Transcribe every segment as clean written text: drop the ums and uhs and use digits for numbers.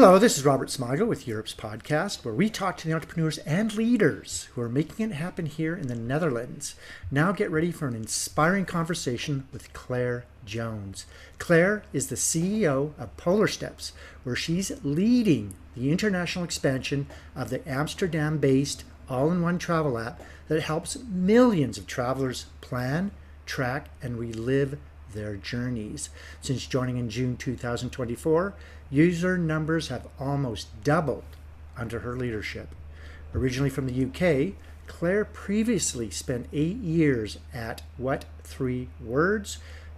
Hello, this is Robert Smigel with Europe's podcast, where we talk to the entrepreneurs and leaders who are making it happen here in the Netherlands. Now get ready for an inspiring conversation with Clare Jones. Clare is the CEO of Polarsteps, where she's leading the international expansion of the Amsterdam-based all-in-one travel app that helps millions of travelers plan, track, and relive their journeys. Since joining in June 2024, user numbers have almost doubled under her leadership. Originally from the UK, Clare previously spent 8 years at What 3 Words,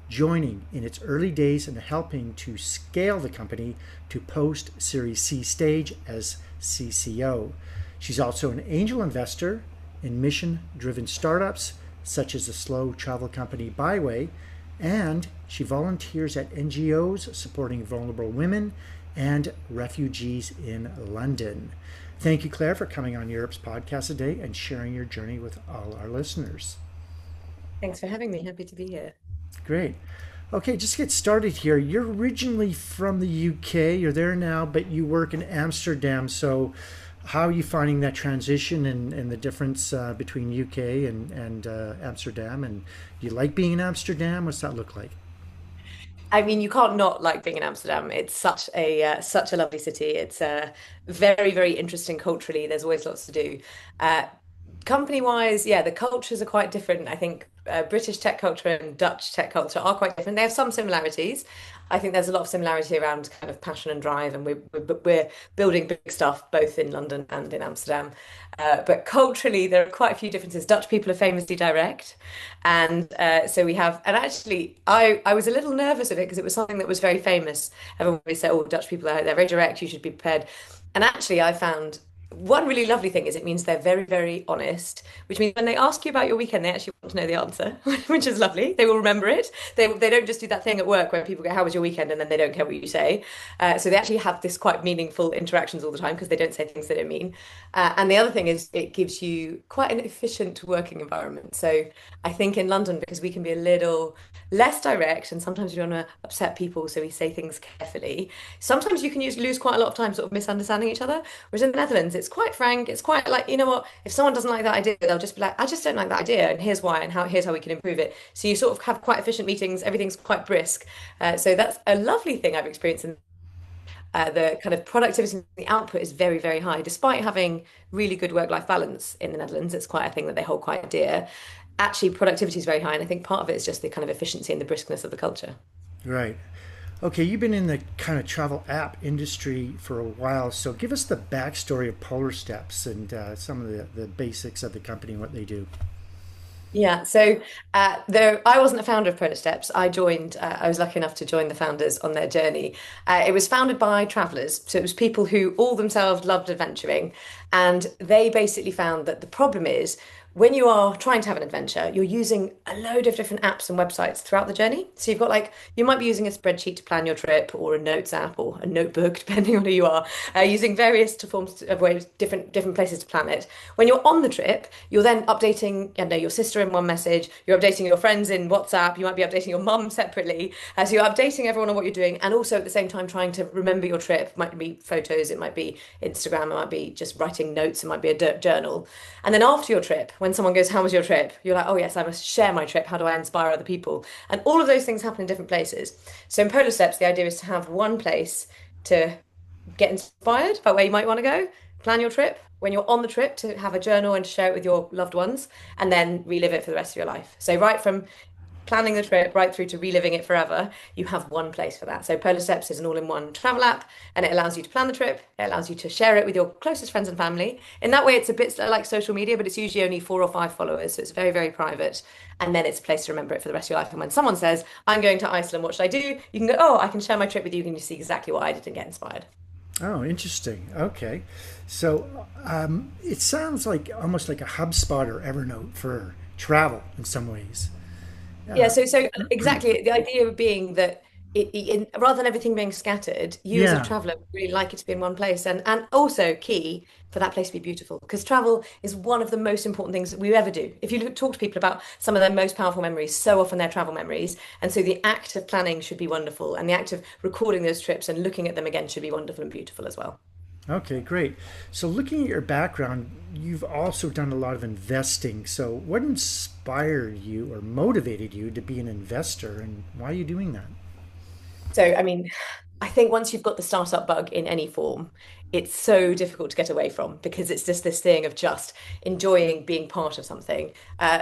joining in its early days and helping to scale the company to post-Series C stage as CCO. She's also an angel investor in mission-driven startups such as the slow travel company Byway, and she volunteers at NGOs supporting vulnerable women and refugees in London. Thank you, Clare, for coming on Europe's podcast today and sharing your journey with all our listeners. Thanks for having me. Happy to be here. Great. Okay, just get started here. You're originally from the UK. You're there now, but you work in Amsterdam. So how are you finding that transition and the difference between UK and Amsterdam? And do you like being in Amsterdam? What's that look like? I mean, you can't not like being in Amsterdam. It's such a lovely city. It's very, very interesting culturally. There's always lots to do. Uh, Company wise, yeah, the cultures are quite different. I think British tech culture and Dutch tech culture are quite different. They have some similarities. I think there's a lot of similarity around kind of passion and drive, and we're building big stuff both in London and in Amsterdam. But culturally, there are quite a few differences. Dutch people are famously direct, and so we have. And actually, I was a little nervous of it because it was something that was very famous. Everyone always said, "Oh, Dutch people are they're very direct. You should be prepared." And actually, I found one really lovely thing is it means they're very, very honest, which means when they ask you about your weekend, they actually want to know the answer, which is lovely. They will remember it. They don't just do that thing at work where people go, "How was your weekend?" and then they don't care what you say. So they actually have this quite meaningful interactions all the time because they don't say things they don't mean. And the other thing is it gives you quite an efficient working environment. So I think in London, because we can be a little less direct and sometimes we don't want to upset people, so we say things carefully. Sometimes you can lose quite a lot of time sort of misunderstanding each other. Whereas in the Netherlands, it's quite frank. It's quite like, you know what, if someone doesn't like that idea, they'll just be like, "I just don't like that idea, and here's why, and here's how we can improve it." So you sort of have quite efficient meetings. Everything's quite brisk. So that's a lovely thing I've experienced. And the kind of productivity and the output is very, very high, despite having really good work-life balance in the Netherlands. It's quite a thing that they hold quite dear. Actually, productivity is very high, and I think part of it is just the kind of efficiency and the briskness of the culture. Right. Okay, you've been in the kind of travel app industry for a while, so give us the backstory of Polarsteps and some of the basics of the company and what they do. Yeah, so I wasn't a founder of Polarsteps. I joined. I was lucky enough to join the founders on their journey. It was founded by travelers, so it was people who all themselves loved adventuring, and they basically found that the problem is when you are trying to have an adventure, you're using a load of different apps and websites throughout the journey. So you've got like you might be using a spreadsheet to plan your trip, or a notes app, or a notebook, depending on who you are, using various to forms of ways, different places to plan it. When you're on the trip, you're then updating, you know, your sister in one message, you're updating your friends in WhatsApp, you might be updating your mum separately. So you're updating everyone on what you're doing, and also at the same time trying to remember your trip. It might be photos, it might be Instagram, it might be just writing notes, it might be a journal. And then after your trip, when someone goes, "How was your trip?" You're like, "Oh yes, I must share my trip. How do I inspire other people?" And all of those things happen in different places. So in Polar Steps, the idea is to have one place to get inspired by where you might want to go, plan your trip. When you're on the trip, to have a journal and to share it with your loved ones, and then relive it for the rest of your life. So right from planning the trip right through to reliving it forever, you have one place for that. So Polar Steps is an all-in-one travel app, and it allows you to plan the trip. It allows you to share it with your closest friends and family. In that way, it's a bit like social media, but it's usually only 4 or 5 followers, so it's very, very private. And then it's a place to remember it for the rest of your life. And when someone says, "I'm going to Iceland, what should I do?" You can go, "Oh, I can share my trip with you. You can see exactly what I did and get inspired." Oh, interesting. Okay. So it sounds like almost like a HubSpot or Evernote for travel in some ways. Yeah, Uh, so exactly the idea being that rather than everything being scattered, you as a Yeah. traveler would really like it to be in one place, and also key for that place to be beautiful, because travel is one of the most important things that we ever do. If you talk to people about some of their most powerful memories, so often they're travel memories, and so the act of planning should be wonderful, and the act of recording those trips and looking at them again should be wonderful and beautiful as well. Okay, great. So, looking at your background, you've also done a lot of investing. So, what inspired you or motivated you to be an investor, and why are you doing that? So, I mean, I think once you've got the startup bug in any form, it's so difficult to get away from because it's just this thing of just enjoying being part of something.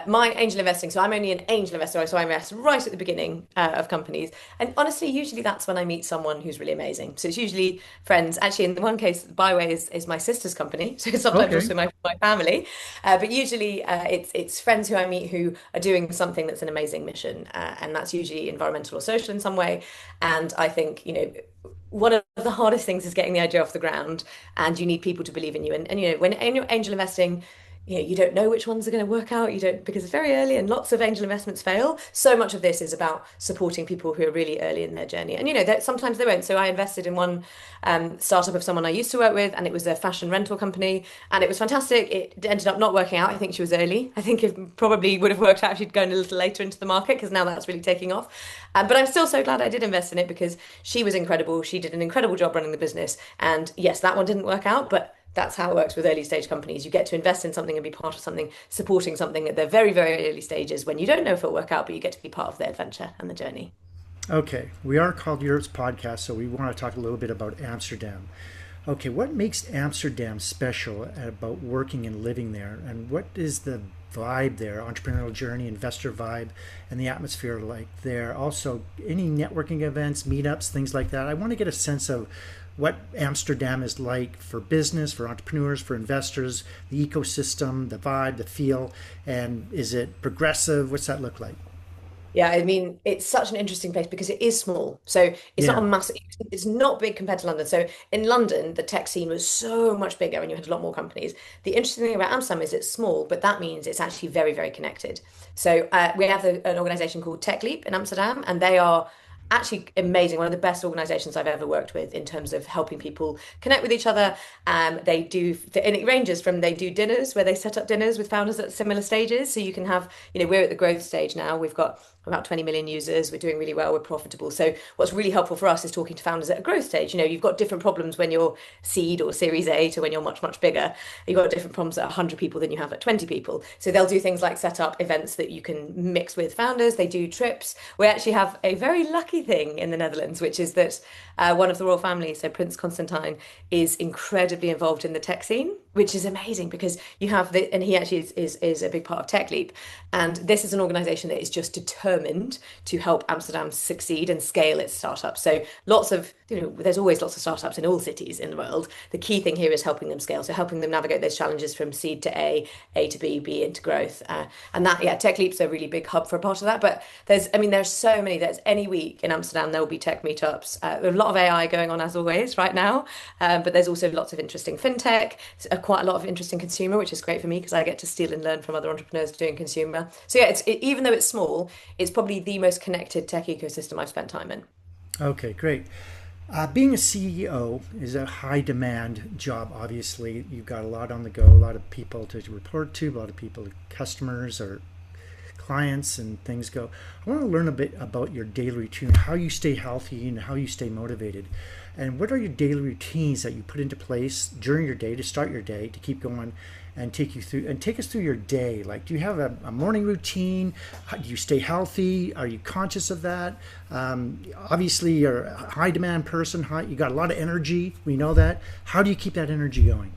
My angel investing, so I'm only an angel investor, so I invest right at the beginning of companies. And honestly, usually that's when I meet someone who's really amazing. So it's usually friends. Actually, in one case, Byway is my sister's company, so it's sometimes Okay. also my family. But usually it's friends who I meet who are doing something that's an amazing mission, and that's usually environmental or social in some way. And I think, one of the hardest things is getting the idea off the ground, and you need people to believe in you. And when angel investing, you don't know which ones are going to work out. You don't, because it's very early and lots of angel investments fail. So much of this is about supporting people who are really early in their journey. And that sometimes they won't. So I invested in one startup of someone I used to work with, and it was a fashion rental company, and it was fantastic. It ended up not working out. I think she was early. I think it probably would have worked out if she'd gone a little later into the market, because now that's really taking off. But I'm still so glad I did invest in it because she was incredible. She did an incredible job running the business. And yes, that one didn't work out, but that's how it works with early stage companies. You get to invest in something and be part of something, supporting something at the very, very early stages when you don't know if it'll work out, but you get to be part of the adventure and the journey. Okay. We are called Europe's podcast, so we want to talk a little bit about Amsterdam. Okay, what makes Amsterdam special about working and living there? And what is the vibe there, entrepreneurial journey, investor vibe, and the atmosphere like there? Also, any networking events, meetups, things like that. I want to get a sense of what Amsterdam is like for business, for entrepreneurs, for investors, the ecosystem, the vibe, the feel, and is it progressive? What's that look like? Yeah, I mean, it's such an interesting place because it is small. So it's not a Yeah. massive, it's not big compared to London. So in London, the tech scene was so much bigger and you had a lot more companies. The interesting thing about Amsterdam is it's small, but that means it's actually very, very connected. So we have an organization called Tech Leap in Amsterdam, and they are actually amazing. One of the best organizations I've ever worked with in terms of helping people connect with each other. They do, and it ranges from they do dinners where they set up dinners with founders at similar stages. So you can have, we're at the growth stage now. We've got about 20 million users. We're doing really well. We're profitable. So what's really helpful for us is talking to founders at a growth stage. You've got different problems when you're seed or series A to when you're much, much bigger. You've got different problems at 100 people than you have at 20 people. So they'll do things like set up events that you can mix with founders. They do trips. We actually have a very lucky thing in the Netherlands, which is that one of the royal family, so Prince Constantine, is incredibly involved in the tech scene, which is amazing because you have and he actually is a big part of Tech Leap. And this is an organization that is just determined to help Amsterdam succeed and scale its startups. So lots of, there's always lots of startups in all cities in the world. The key thing here is helping them scale. So helping them navigate those challenges from seed to A to B, B into growth. And that, yeah, Tech Leap's a really big hub for a part of that. But there's so many, there's any week in Amsterdam, there will be tech meetups. There's a lot of AI going on as always right now. But there's also lots of interesting fintech, quite a lot of interesting consumer, which is great for me because I get to steal and learn from other entrepreneurs doing consumer. So yeah, even though it's small, it's probably the most connected tech ecosystem I've spent time in. Okay, great. Being a CEO is a high demand job, obviously. You've got a lot on the go, a lot of people to report to, a lot of people, customers or clients, and things go. I want to learn a bit about your daily routine, how you stay healthy and how you stay motivated. And what are your daily routines that you put into place during your day to start your day, to keep going and take us through your day? Like, do you have a morning routine? Do you stay healthy? Are you conscious of that? Obviously, you're a high demand person. You got a lot of energy. We know that. How do you keep that energy going?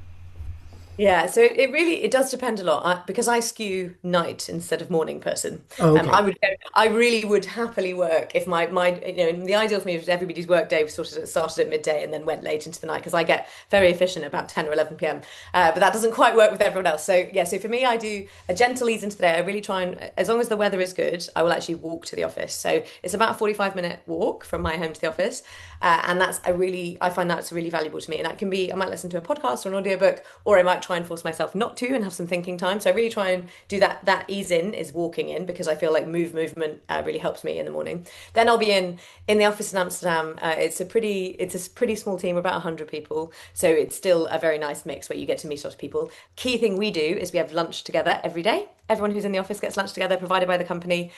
Yeah, so it does depend a lot because I skew night instead of morning person. Oh, okay. I really would happily work if my the ideal for me is everybody's work day was sort of started at midday and then went late into the night because I get very efficient at about 10 or 11 p.m. But that doesn't quite work with everyone else. So yeah, so for me, I do a gentle ease into the day. I really try and as long as the weather is good, I will actually walk to the office. So it's about a 45-minute walk from my home to the office, and I find that's really valuable to me. And that can be I might listen to a podcast or an audiobook, or I might try and force myself not to and have some thinking time. So I really try and do that. That ease in is walking in because I feel like movement really helps me in the morning. Then I'll be in the office in Amsterdam. It's a pretty small team, about 100 people. So it's still a very nice mix where you get to meet a lot of people. Key thing we do is we have lunch together every day. Everyone who's in the office gets lunch together, provided by the company.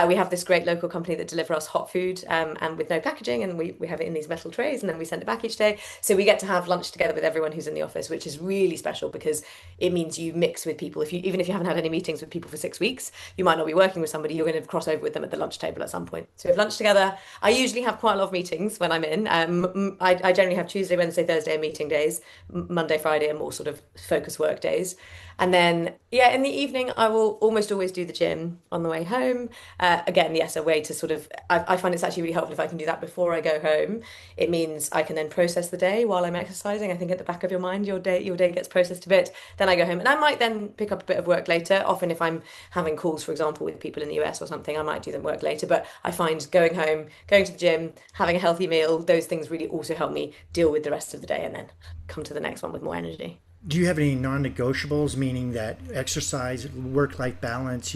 We have this great local company that deliver us hot food and with no packaging, and we have it in these metal trays, and then we send it back each day. So we get to have lunch together with everyone who's in the office, which is really special because it means you mix with people. Even if you haven't had any meetings with people for 6 weeks, you might not be working with somebody. You're going to cross over with them at the lunch table at some point. So we have lunch together. I usually have quite a lot of meetings when I'm in. I generally have Tuesday, Wednesday, Thursday are meeting days. Monday, Friday are more sort of focus work days. And then, yeah, in the evening, I will almost always do the gym on the way home. Again, yes, a way to sort of, I find it's actually really helpful if I can do that before I go home. It means I can then process the day while I'm exercising. I think at the back of your mind, your day gets processed a bit. Then I go home and I might then pick up a bit of work later. Often if I'm having calls, for example, with people in the US or something, I might do them work later. But I find going home, going to the gym, having a healthy meal, those things really also help me deal with the rest of the day and then come to the next one with more energy. Do you have any non-negotiables, meaning that exercise, work-life balance,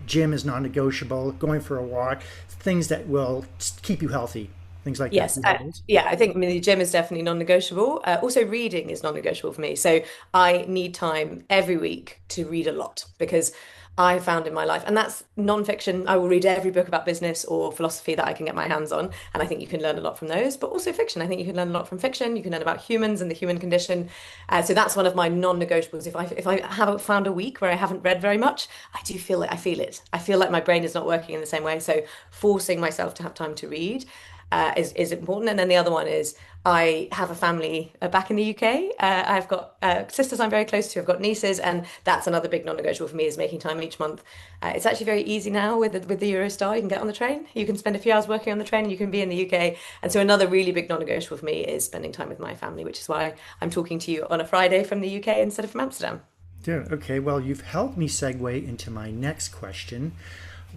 gym is non-negotiable, going for a walk, things that will keep you healthy, things like that? Yes, yeah, I mean, the gym is definitely non-negotiable. Also, reading is non-negotiable for me. So I need time every week to read a lot because I found in my life, and that's non-fiction. I will read every book about business or philosophy that I can get my hands on, and I think you can learn a lot from those. But also fiction. I think you can learn a lot from fiction. You can learn about humans and the human condition. So that's one of my non-negotiables. If I haven't found a week where I haven't read very much, I do feel it. I feel it. I feel like my brain is not working in the same way. So forcing myself to have time to read is important. And then the other one is I have a family back in the UK. I've got sisters I'm very close to. I've got nieces, and that's another big non-negotiable for me is making time each month. It's actually very easy now with the Eurostar. You can get on the train. You can spend a few hours working on the train, and you can be in the UK. And so another really big non-negotiable for me is spending time with my family, which is why I'm talking to you on a Friday from the UK instead of from Amsterdam. Yeah, okay. Well, you've helped me segue into my next question.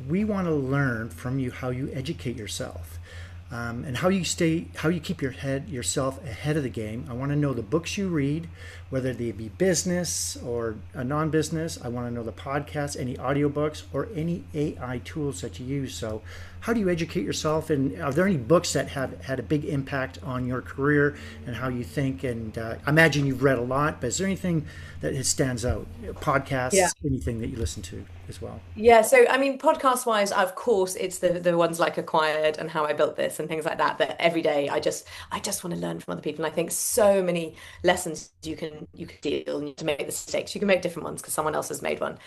We want to learn from you how you educate yourself. And how you keep yourself ahead of the game. I want to know the books you read, whether they be business or a non-business. I want to know the podcasts, any audiobooks, or any AI tools that you use. So how do you educate yourself? And are there any books that have had a big impact on your career and how you think? And I imagine you've read a lot, but is there anything that stands out? Yeah. Podcasts, anything that you listen to as well? Yeah, so I mean, podcast wise, of course, it's the ones like Acquired and How I Built This and things like that. That every day I just want to learn from other people. And I think so many lessons you can deal and to make the mistakes. You can make different ones because someone else has made one.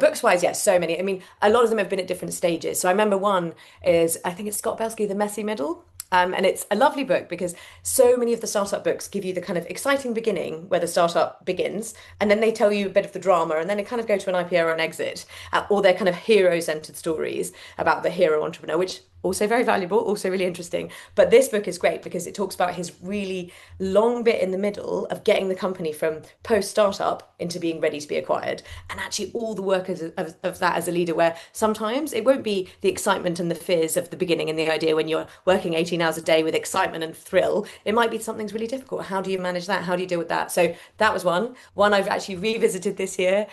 Books wise, yes, so many. I mean, a lot of them have been at different stages. So I remember one is I think it's Scott Belsky, The Messy Middle. And it's a lovely book because so many of the startup books give you the kind of exciting beginning where the startup begins, and then they tell you a bit of the drama, and then it kind of go to an IPO or an exit, or they're kind of hero-centered stories about the hero entrepreneur, which also very valuable, also really interesting. But this book is great because it talks about his really long bit in the middle of getting the company from post startup into being ready to be acquired. And actually, all the work of that as a leader, where sometimes it won't be the excitement and the fears of the beginning and the idea when you're working 18 hours a day with excitement and thrill. It might be something's really difficult. How do you manage that? How do you deal with that? So that was one. One I've actually revisited this year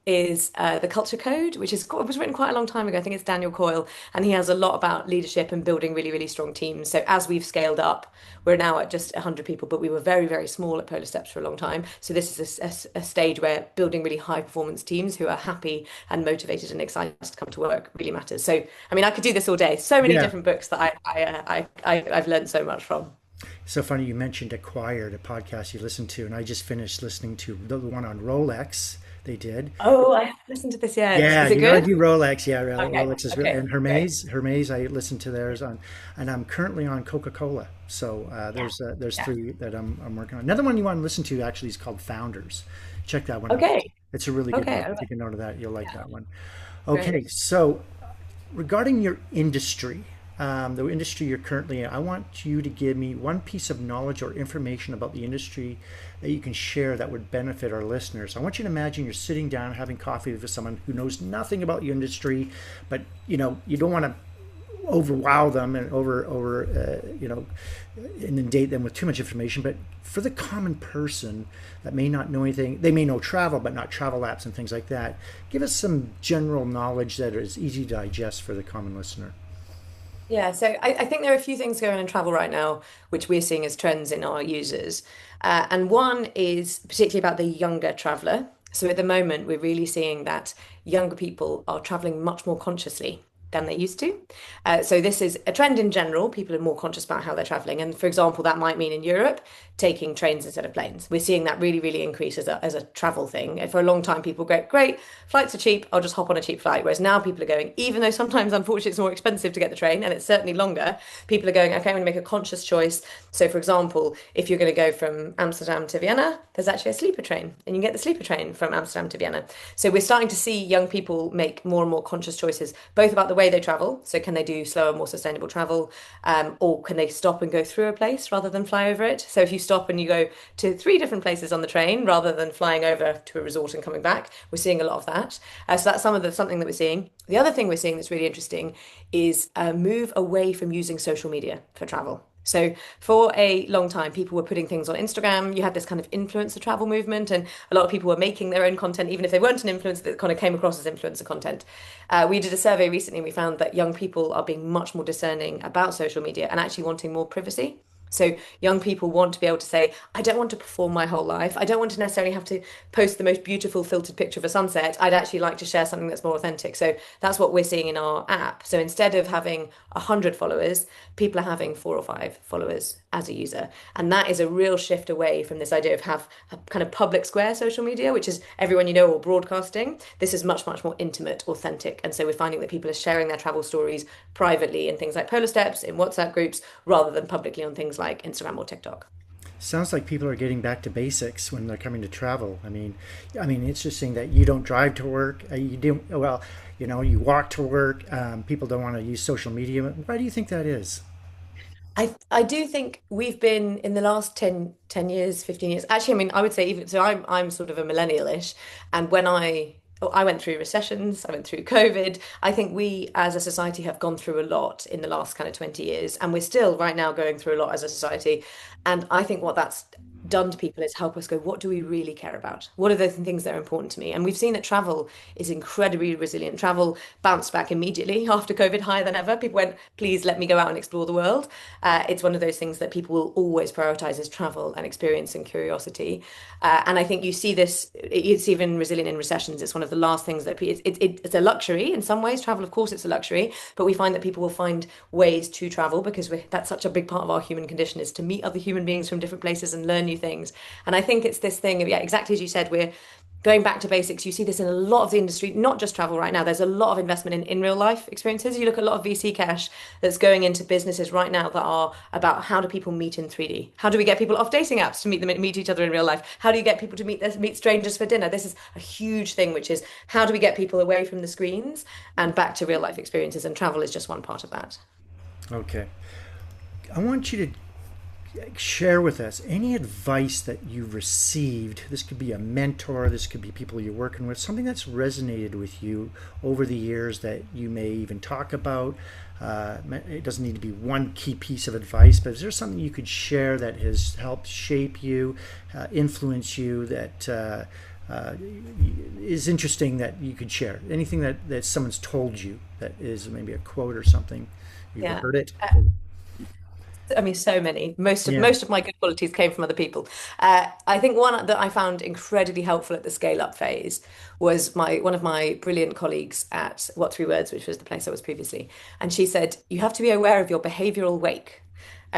is The Culture Code, which it was written quite a long time ago. I think it's Daniel Coyle, and he has a lot about leadership and building really, really strong teams. So as we've scaled up, we're now at just 100 people, but we were very, very small at Polarsteps for a long time. So this is a stage where building really high performance teams who are happy and motivated and excited to come to work really matters. So, I mean, I could do this all day. So many Yeah. different books that I've learned so much from. So funny you mentioned Acquired, a podcast you listened to, and I just finished listening to the one on Rolex they did. Oh, I haven't listened to this yet. Yeah, Is it you got to good? do Rolex. Yeah, Okay, Rolex is really, okay, and great. Hermes. I listened to theirs on, and I'm currently on Coca-Cola. So Yeah, there's yeah. three that I'm working on. Another one you want to listen to actually is called Founders. Check that one out. Okay, It's a really good okay, one. all right. Take a note of that. You'll like that one. Great. Okay, so regarding your industry, the industry you're currently in, I want you to give me one piece of knowledge or information about the industry that you can share that would benefit our listeners. I want you to imagine you're sitting down having coffee with someone who knows nothing about your industry, but you don't want to overwow them and inundate them with too much information. But for the common person that may not know anything, they may know travel but not travel apps and things like that. Give us some general knowledge that is easy to digest for the common listener. Yeah, so I think there are a few things going on in travel right now, which we're seeing as trends in our users. And one is particularly about the younger traveler. So at the moment, we're really seeing that younger people are traveling much more consciously than they used to. So this is a trend in general. People are more conscious about how they're traveling. And for example, that might mean in Europe, taking trains instead of planes. We're seeing that really, really increase as a travel thing. And for a long time, people go, great, flights are cheap, I'll just hop on a cheap flight. Whereas now people are going, even though sometimes, unfortunately, it's more expensive to get the train and it's certainly longer, people are going, okay, I'm going to make a conscious choice. So for example, if you're going to go from Amsterdam to Vienna, there's actually a sleeper train and you can get the sleeper train from Amsterdam to Vienna. So we're starting to see young people make more and more conscious choices, both about the way they travel. So can they do slower, more sustainable travel? Or can they stop and go through a place rather than fly over it? So if you stop and you go to three different places on the train rather than flying over to a resort and coming back, we're seeing a lot of that. So that's something that we're seeing. The other thing we're seeing that's really interesting is a move away from using social media for travel. So for a long time, people were putting things on Instagram. You had this kind of influencer travel movement, and a lot of people were making their own content, even if they weren't an influencer, that kind of came across as influencer content. We did a survey recently, and we found that young people are being much more discerning about social media and actually wanting more privacy. So young people want to be able to say, I don't want to perform my whole life. I don't want to necessarily have to post the most beautiful filtered picture of a sunset. I'd actually like to share something that's more authentic. So that's what we're seeing in our app. So instead of having 100 followers, people are having 4 or 5 followers as a user. And that is a real shift away from this idea of have a kind of public square social media, which is everyone you know or broadcasting. This is much, much more intimate, authentic. And so we're finding that people are sharing their travel stories privately in things like Polarsteps, in WhatsApp groups, rather than publicly on things like Instagram or TikTok. Sounds like people are getting back to basics when they're coming to travel. I mean, it's interesting that you don't drive to work. You do well. You walk to work. People don't want to use social media. Why do you think that is? I do think we've been in the last 10 years, 15 years. Actually, I mean, I would say even so I'm sort of a millennial-ish. And when I went through recessions, I went through COVID. I think we as a society have gone through a lot in the last kind of 20 years. And we're still right now going through a lot as a society. And I think what that's done to people is help us go, what do we really care about? What are the things that are important to me? And we've seen that travel is incredibly resilient. Travel bounced back immediately after COVID, higher than ever. People went, please let me go out and explore the world. It's one of those things that people will always prioritize as travel and experience and curiosity. And I think you see this, it's even resilient in recessions. It's one of the last things that it's a luxury in some ways. Travel, of course, it's a luxury, but we find that people will find ways to travel because that's such a big part of our human condition is to meet other human beings from different places and learn new things. And I think it's this thing of, yeah, exactly as you said, we're going back to basics. You see this in a lot of the industry, not just travel right now. There's a lot of investment in real life experiences. You look at a lot of VC cash that's going into businesses right now that are about how do people meet in 3D? How do we get people off dating apps to meet each other in real life? How do you get people to meet strangers for dinner? This is a huge thing, which is how do we get people away from the screens and back to real life experiences? And travel is just one part of that. Okay. I want you to share with us any advice that you've received. This could be a mentor, this could be people you're working with, something that's resonated with you over the years that you may even talk about. It doesn't need to be one key piece of advice, but is there something you could share that has helped shape you, influence you, that is interesting that you could share? Anything that someone's told you that is maybe a quote or something, you've Yeah. heard it? I mean, so many. Most of Yeah. most of my good qualities came from other people. I think one that I found incredibly helpful at the scale up phase was my one of my brilliant colleagues at What Three Words, which was the place I was previously, and she said you have to be aware of your behavioural wake.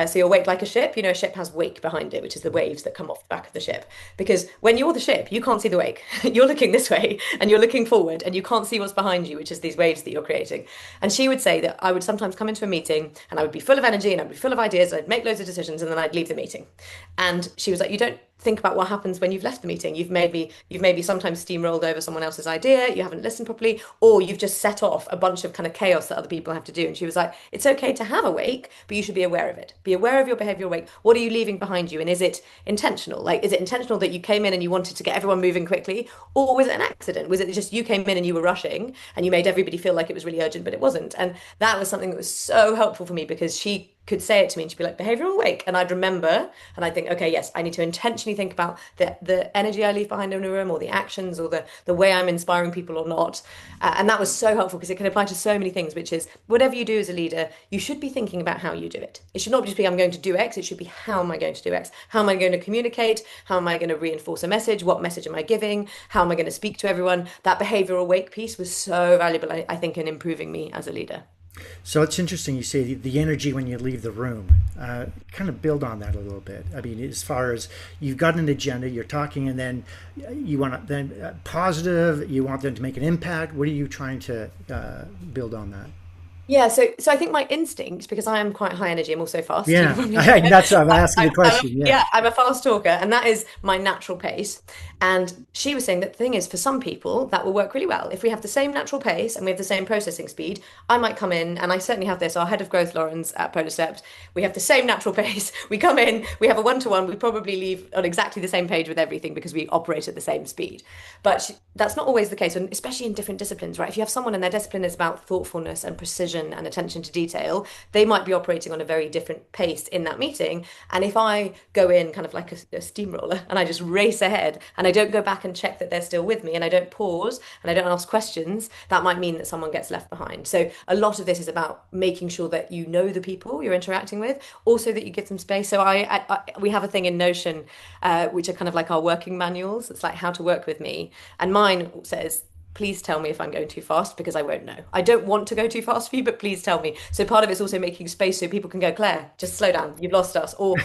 So you're waked like a ship. You know, a ship has wake behind it, which is the waves that come off the back of the ship. Because when you're the ship, you can't see the wake. You're looking this way and you're looking forward and you can't see what's behind you, which is these waves that you're creating. And she would say that I would sometimes come into a meeting and I would be full of energy and I'd be full of ideas. I'd make loads of decisions and then I'd leave the meeting. And she was like, you don't think about what happens when you've left the meeting. You've maybe sometimes steamrolled over someone else's idea, you haven't listened properly, or you've just set off a bunch of kind of chaos that other people have to do. And she was like, it's okay to have a wake, but you should be aware of it. be aware of your behavioral wake. What are you leaving behind you? And is it intentional? Like, is it intentional that you came in and you wanted to get everyone moving quickly? Or was it an accident? Was it just you came in and you were rushing and you made everybody feel like it was really urgent, but it wasn't? And that was something that was so helpful for me because she could say it to me and she'd be like, behavioral wake. And I'd remember and I'd think, okay, yes, I need to intentionally think about the energy I leave behind in a room or the actions or the way I'm inspiring people or not. And that was so helpful because it can apply to so many things, which is whatever you do as a leader, you should be thinking about how you do it. It should not just be, I'm going to do X. It should be, how am I going to do X? How am I going to communicate? How am I going to reinforce a message? What message am I giving? How am I going to speak to everyone? That behavioral wake piece was so valuable, I think, in improving me as a leader. So it's interesting you say the energy when you leave the room. Kind of build on that a little bit. I mean, as far as you've got an agenda, you're talking, and then you want to then positive. You want them to make an impact. What are you trying to build on that? Yeah, so I think my instinct, because I am quite high energy, I'm also fast. You Yeah, probably that's why I'm I, asking the question. Yeah. yeah, I'm a fast talker, and that is my natural pace. And she was saying that the thing is, for some people, that will work really well. If we have the same natural pace and we have the same processing speed, I might come in, and I certainly have this. Our head of growth, Lawrence at Polarsteps, we have the same natural pace. We come in, we have a one-to-one. We probably leave on exactly the same page with everything because we operate at the same speed. But that's not always the case, and especially in different disciplines, right? If you have someone and their discipline is about thoughtfulness and precision and attention to detail, they might be operating on a very different pace in that meeting. And if I go in kind of like a steamroller and I just race ahead and I don't go back and check that they're still with me and I don't pause and I don't ask questions, that might mean that someone gets left behind. So a lot of this is about making sure that you know the people you're interacting with, also that you give them space. So we have a thing in Notion, which are kind of like our working manuals. It's like how to work with me. And mine says, please tell me if I'm going too fast because I won't know. I don't want to go too fast for you, but please tell me. So part of it's also making space so people can go, Claire, just slow down. You've lost us. Or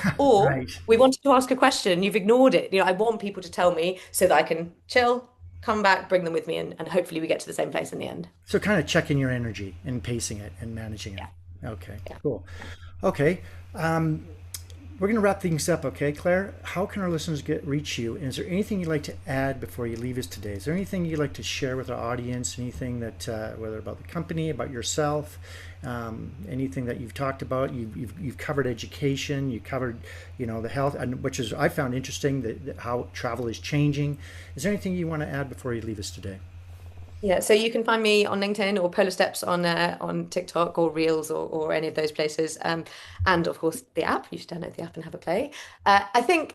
Right. we wanted to ask a question. You've ignored it. I want people to tell me so that I can chill, come back, bring them with me, and hopefully we get to the same place in the end. So kind of checking your energy and pacing it and managing it. Yeah. Okay, Yeah. cool. Okay. We're going to wrap things up, okay, Claire? How can our listeners reach you? And is there anything you'd like to add before you leave us today? Is there anything you'd like to share with our audience? Anything that, whether about the company, about yourself, anything that you've talked about? You've covered education, you covered, the health, and which is I found interesting that how travel is changing. Is there anything you want to add before you leave us today? Yeah, so you can find me on LinkedIn or Polar Steps on TikTok or Reels or any of those places, and of course the app. You should download the app and have a play. I think,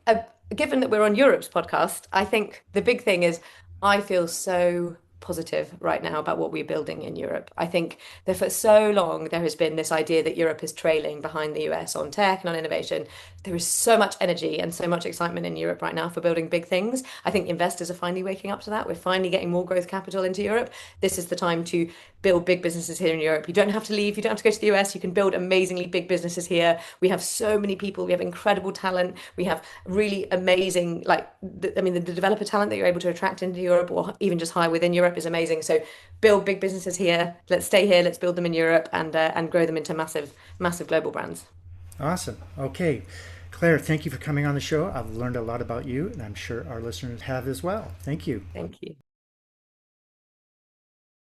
given that we're on Europe's podcast, I think the big thing is I feel so positive right now about what we're building in Europe. I think that for so long there has been this idea that Europe is trailing behind the US on tech and on innovation. There is so much energy and so much excitement in Europe right now for building big things. I think investors are finally waking up to that. We're finally getting more growth capital into Europe. This is the time to build big businesses here in Europe. You don't have to leave. You don't have to go to the US. You can build amazingly big businesses here. We have so many people. We have incredible talent. We have really amazing, the developer talent that you're able to attract into Europe or even just hire within Europe is amazing. So build big businesses here. Let's stay here. Let's build them in Europe and grow them into massive, massive global brands. Awesome. Okay. Claire, thank you for coming on the show. I've learned a lot about you, and I'm sure our listeners have as well. Thank you. Thank you.